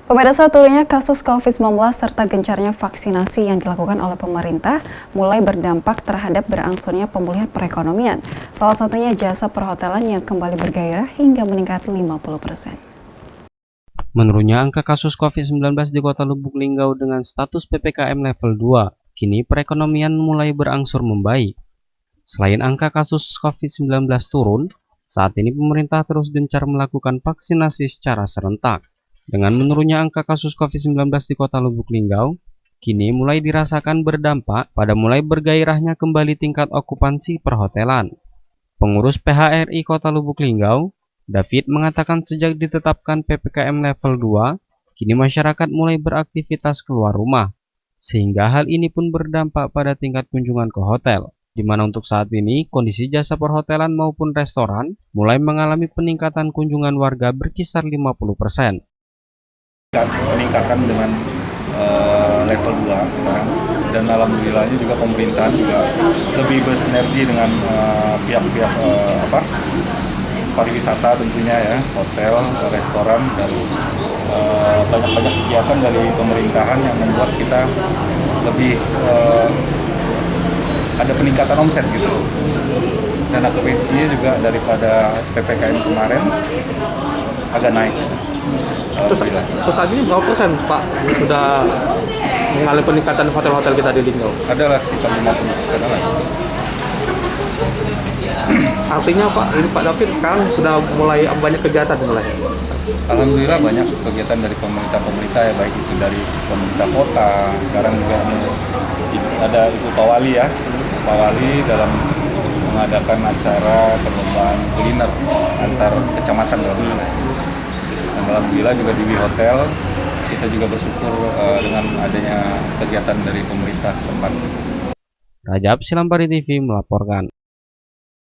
Pemirsa, turunnya kasus COVID-19 serta gencarnya vaksinasi yang dilakukan oleh pemerintah mulai berdampak terhadap berangsurnya pemulihan perekonomian. Salah satunya jasa perhotelan yang kembali bergairah hingga meningkat 50%. Menurunnya angka kasus COVID-19 di Kota Lubuk Linggau dengan status PPKM level 2, kini perekonomian mulai berangsur membaik. Selain angka kasus COVID-19 turun, saat ini pemerintah terus gencar melakukan vaksinasi secara serentak. Dengan menurunnya angka kasus COVID-19 di Kota Lubuk Linggau, kini mulai dirasakan berdampak pada mulai bergairahnya kembali tingkat okupansi perhotelan. Pengurus PHRI Kota Lubuk Linggau, David, mengatakan sejak ditetapkan PPKM level 2, kini masyarakat mulai beraktivitas keluar rumah, sehingga hal ini pun berdampak pada tingkat kunjungan ke hotel, di mana untuk saat ini kondisi jasa perhotelan maupun restoran mulai mengalami peningkatan kunjungan warga berkisar 50%. Peningkatan dengan level 2 sekarang, dan alhamdulillahnya juga pemerintahan juga lebih bersinergi dengan pihak-pihak pariwisata tentunya ya, hotel, restoran, dan banyak-banyak kegiatan dari pemerintahan yang membuat kita lebih ada peningkatan omset gitu, dan okupansinya juga daripada PPKM kemarin agak naik. Terus saat ini berapa persen Pak sudah mengalami peningkatan hotel-hotel kita di Linggau? Adalah sekitar 50% lah. Artinya Pak, ini Pak David sekarang sudah mulai banyak kegiatan mulai. Alhamdulillah banyak kegiatan dari pemerintah ya, baik itu dari pemerintah kota, sekarang juga ada Ibu Pak Wali ya, Pak Wali dalam mengadakan acara perlombaan kuliner antar kecamatan alhamdulillah. Dan alhamdulillah juga di Hotel kita juga bersyukur dengan adanya kegiatan dari pemerintah setempat. Rajab Silambari TV melaporkan.